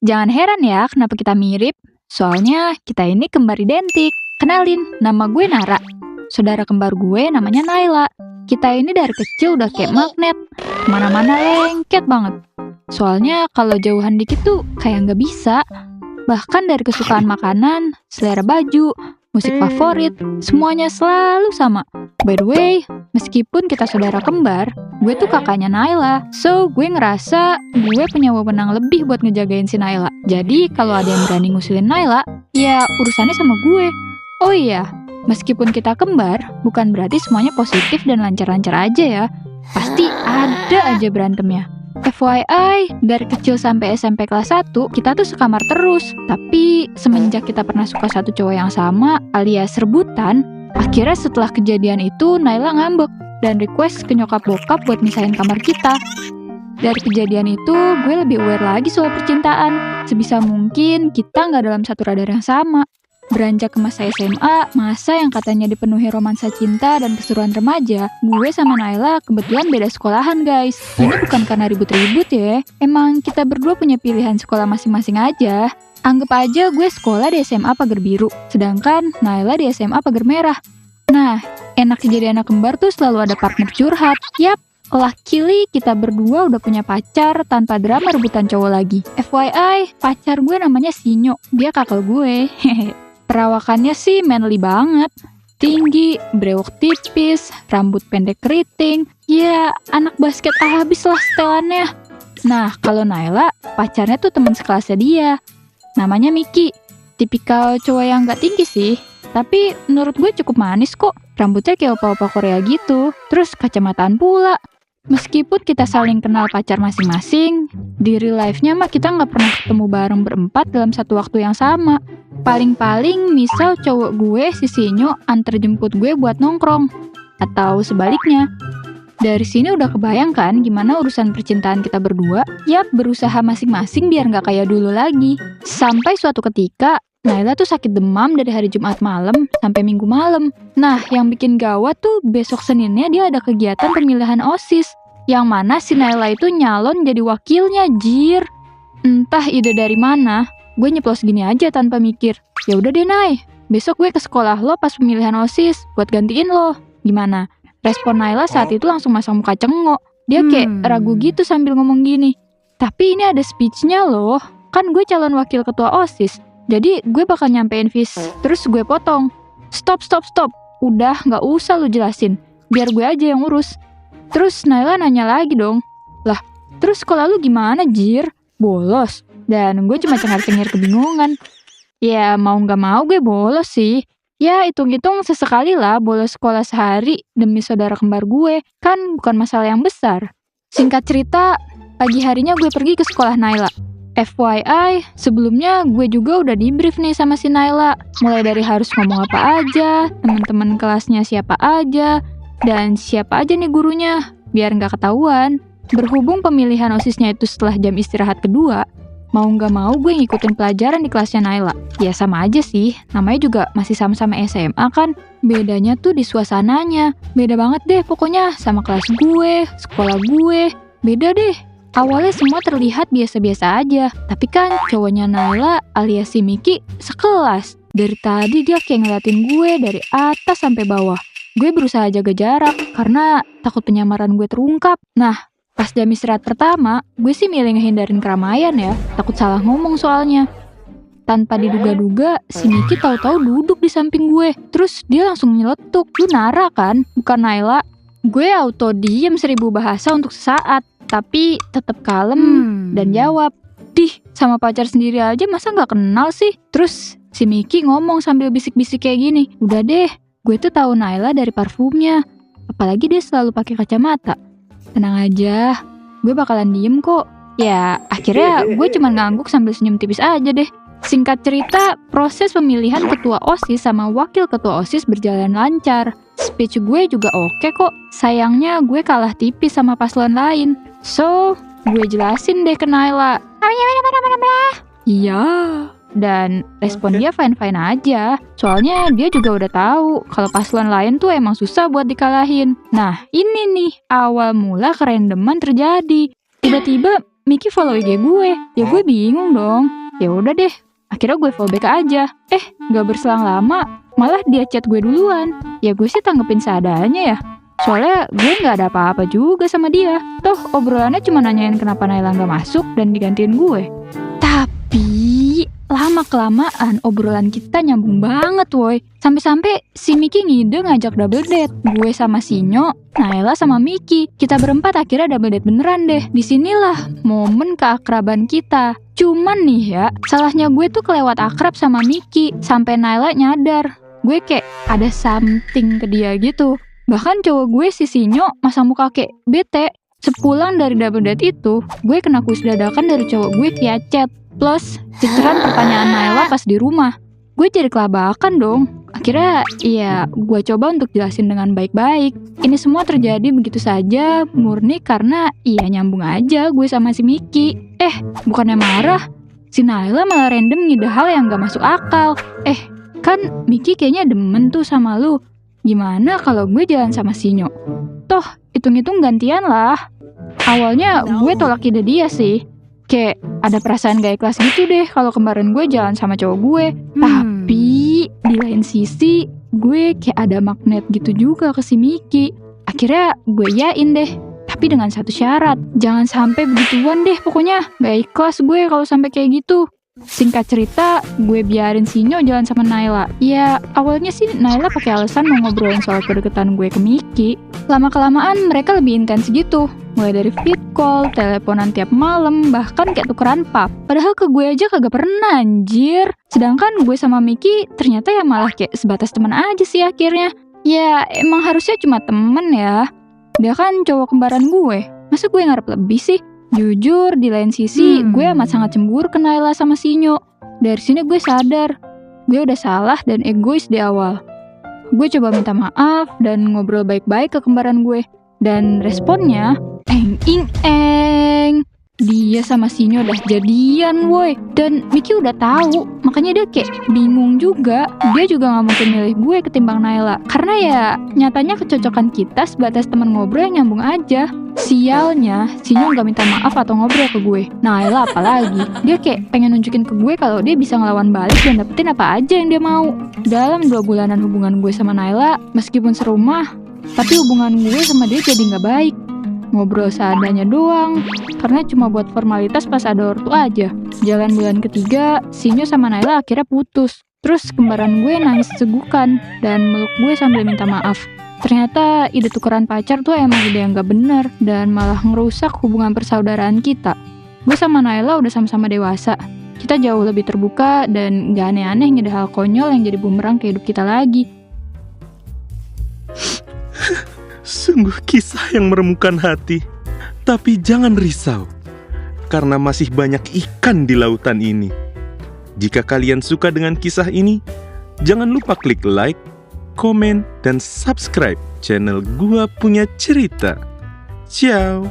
Jangan heran ya kenapa kita mirip. Soalnya kita ini kembar identik. Kenalin, nama gue Nara. Saudara kembar gue namanya Naila. Kita ini dari kecil udah kayak magnet. Kemana-mana lengket banget. Soalnya kalau jauhan dikit tuh kayak nggak bisa. Bahkan dari kesukaan makanan, selera baju, musik favorit, semuanya selalu sama. By the way, meskipun kita saudara kembar, gue tuh kakaknya Naila. So, gue ngerasa gue punya wewenang lebih buat ngejagain si Naila. Jadi, kalau ada yang berani ngusilin Naila, ya urusannya sama gue. Oh iya, meskipun kita kembar, bukan berarti semuanya positif dan lancar-lancar aja ya. Pasti ada aja berantemnya. FYI, dari kecil sampai SMP kelas 1, kita tuh sekamar terus. Tapi semenjak kita pernah suka satu cowok yang sama, alias rebutan, akhirnya setelah kejadian itu Naila ngambek dan request ke nyokap bokap buat misahin kamar kita. Dari kejadian itu, gue lebih aware lagi soal percintaan. Sebisa mungkin kita nggak dalam satu radar yang sama. Beranjak ke masa SMA, masa yang katanya dipenuhi romansa cinta dan keseruan remaja, gue sama Naila kebetulan beda sekolahan guys. Ini bukan karena ribut-ribut ya, emang kita berdua punya pilihan sekolah masing-masing aja. Anggap aja gue sekolah di SMA pagar biru, sedangkan Naila di SMA pagar merah. Nah, enaknya jadi anak kembar tuh selalu ada partner curhat. Yap, luckily kita berdua udah punya pacar tanpa drama rebutan cowok lagi. FYI, pacar gue namanya Sinyo, dia kakak gue. Perawakannya sih manly banget. Tinggi, brewok tipis, rambut pendek keriting. Ya, anak basket abis lah setelannya. Nah, kalau Naila, pacarnya tuh teman sekelasnya dia. Namanya Miki. Tipikal cowok yang gak tinggi sih. Tapi menurut gue cukup manis kok. Rambutnya kayak opa-opa Korea gitu. Terus kacamataan pula. Meskipun kita saling kenal pacar masing-masing, di real life-nya mah kita nggak pernah ketemu bareng berempat dalam satu waktu yang sama. Paling-paling misal cowok gue si Sinyo antar jemput gue buat nongkrong. Atau sebaliknya. Dari sini udah kebayangkan gimana urusan percintaan kita berdua. Yap, berusaha masing-masing biar nggak kayak dulu lagi. Sampai suatu ketika, Naila tuh sakit demam dari hari Jumat malam sampai Minggu malam. Nah, yang bikin gawat tuh besok Seninnya dia ada kegiatan pemilihan OSIS. Yang mana si Naila itu nyalon jadi wakilnya, jir. Entah ide dari mana, gue nyeplos gini aja tanpa mikir. Ya udah deh Nay, besok gue ke sekolah lo pas pemilihan OSIS buat gantiin lo. Gimana? Respon Naila saat itu langsung masang muka cengok. Dia kayak ragu gitu sambil ngomong gini. Tapi ini ada speech-nya loh. Kan gue calon wakil ketua OSIS. Jadi gue bakal nyampein vis. Terus gue potong. Stop. Udah gak usah lu jelasin. Biar gue aja yang urus. Terus Naila nanya lagi dong. Lah, terus sekolah lu gimana jir? Bolos. Dan gue cuma cengar-cengir kebingungan. Ya mau gak mau gue bolos sih. Ya hitung-hitung sesekali lah bolos sekolah sehari demi saudara kembar gue. Kan bukan masalah yang besar. Singkat cerita, pagi harinya gue pergi ke sekolah Naila. FYI, sebelumnya gue juga udah di-brief nih sama si Naila. Mulai dari harus ngomong apa aja, teman-teman kelasnya siapa aja, dan siapa aja nih gurunya, biar nggak ketahuan. Berhubung pemilihan OSISnya itu setelah jam istirahat kedua, mau nggak mau gue ngikutin pelajaran di kelasnya Naila. Ya sama aja sih, namanya juga masih sama-sama SMA kan. Bedanya tuh di suasananya. Beda banget deh pokoknya sama kelas gue, sekolah gue. Beda deh. Awalnya semua terlihat biasa-biasa aja, tapi kan cowoknya Naila alias si Miki sekelas. Dari tadi dia kayak ngeliatin gue dari atas sampai bawah. Gue berusaha jaga jarak karena takut penyamaran gue terungkap. Nah, pas jam istirahat pertama, gue sih milih ngehindarin keramaian ya, takut salah ngomong soalnya. Tanpa diduga-duga, si Miki tahu-tahu duduk di samping gue. Terus dia langsung nyeletuk, "Lu Nara kan, bukan Naila?" Gue auto diem 1000 bahasa untuk sesaat. Tapi tetap kalem dan jawab, "Dih, sama pacar sendiri aja masa gak kenal sih?" Terus si Miki ngomong sambil bisik-bisik kayak gini, "Udah deh, gue tuh tahu Naila dari parfumnya. Apalagi dia selalu pakai kacamata. Tenang aja, gue bakalan diem kok." Ya, akhirnya gue cuma ngangguk sambil senyum tipis aja deh. Singkat cerita, proses pemilihan ketua OSIS sama wakil ketua OSIS berjalan lancar. Speech gue juga oke kok. Sayangnya gue kalah tipis sama paslon lain. So, gue jelasin deh ke Naila. Iya. Dan respon dia fine-fine aja. Soalnya dia juga udah tahu kalau paslon lain tuh emang susah buat dikalahin. Nah, ini nih awal mula kerandoman terjadi. Tiba-tiba Miki follow IG gue. Ya gue bingung dong. Ya udah deh, akhirnya gue follow back aja. Gak berselang lama, malah dia chat gue duluan. Ya gue sih tanggepin seadanya ya. Soalnya gue gak ada apa-apa juga sama dia. Toh obrolannya cuma nanyain kenapa Naila gak masuk dan digantiin gue. Tapi lama-kelamaan obrolan kita nyambung banget woy. Sampai-sampai si Miki ngide ngajak double date. Gue sama Sinyo, Naila sama Miki. Kita berempat akhirnya double date beneran deh. Disinilah momen keakraban kita. Cuman nih ya, salahnya gue tuh kelewat akrab sama Miki. Sampai Naila nyadar gue kayak ada something ke dia gitu. Bahkan cowok gue si Sinyo masa muka kayak bete. Sepulang dari double date itu, gue kena kuis dadakan dari cowok gue via chat. Plus, ceceran pertanyaan Naila pas di rumah. Gue jadi kelabakan dong. Akhirnya, ya gue coba untuk jelasin dengan baik-baik. Ini semua terjadi begitu saja, murni karena iya nyambung aja gue sama si Miki. Bukannya marah, si Naila malah random ngide hal yang gak masuk akal. Kan Miki kayaknya demen tuh sama lu. Gimana kalau gue jalan sama Sinyo? Toh, hitung-hitung gantian lah. Awalnya gue tolak ide dia sih. Kayak ada perasaan gak ikhlas gitu deh kalau kemarin gue jalan sama cowok gue. Tapi di lain sisi gue kayak ada magnet gitu juga ke si Miki. Akhirnya gue yain deh. Tapi dengan satu syarat, jangan sampai begituan deh pokoknya. Gak ikhlas gue kalau sampai kayak gitu. Singkat cerita, gue biarin Sinyo jalan sama Naila. Ya, awalnya sih Naila pakai alasan mau ngobrolin soal kedekatan gue ke Miki. Lama-kelamaan mereka lebih intens gitu. Mulai dari fit call, teleponan tiap malam, bahkan kayak tukeran pap. Padahal ke gue aja kagak pernah anjir. Sedangkan gue sama Miki ternyata ya malah kayak sebatas teman aja sih akhirnya. Ya, emang harusnya cuma temen ya. Dia kan cowok kembaran gue. Masa gue ngarep lebih sih? Jujur, di lain sisi, gue amat sangat cemburu ke Naila sama Sinyo. Dari sini gue sadar, gue udah salah dan egois di awal. Gue coba minta maaf dan ngobrol baik-baik ke kembaran gue. Dan responnya, eng. Dia sama Sinyo udah jadian woy. Dan Miki udah tahu, makanya dia kayak bingung juga. Dia juga gak mungkin milih gue ketimbang Naila. Karena ya, nyatanya kecocokan kita sebatas teman ngobrol yang nyambung aja. Sialnya, Sinyo gak minta maaf atau ngobrol ke gue. Naila apalagi, dia kayak pengen nunjukin ke gue kalau dia bisa ngelawan balik dan dapetin apa aja yang dia mau. Dalam 2 bulanan hubungan gue sama Naila, meskipun serumah, tapi hubungan gue sama dia jadi gak baik. Ngobrol seadanya doang, karena cuma buat formalitas pas ada ortu aja. Jalan bulan ketiga, Sinyo sama Naila akhirnya putus. Terus kembaran gue nangis segukan dan meluk gue sambil minta maaf. Ternyata ide tukeran pacar tuh emang ide yang gak bener dan malah ngerusak hubungan persaudaraan kita. Gue sama Naila udah sama-sama dewasa. Kita jauh lebih terbuka dan gak aneh-aneh ngide hal konyol yang jadi bumerang ke hidup kita lagi. Sungguh kisah yang meremukkan hati. Tapi jangan risau, karena masih banyak ikan di lautan ini. Jika kalian suka dengan kisah ini, jangan lupa klik like, komen, dan subscribe channel Gua Punya Cerita. Ciao!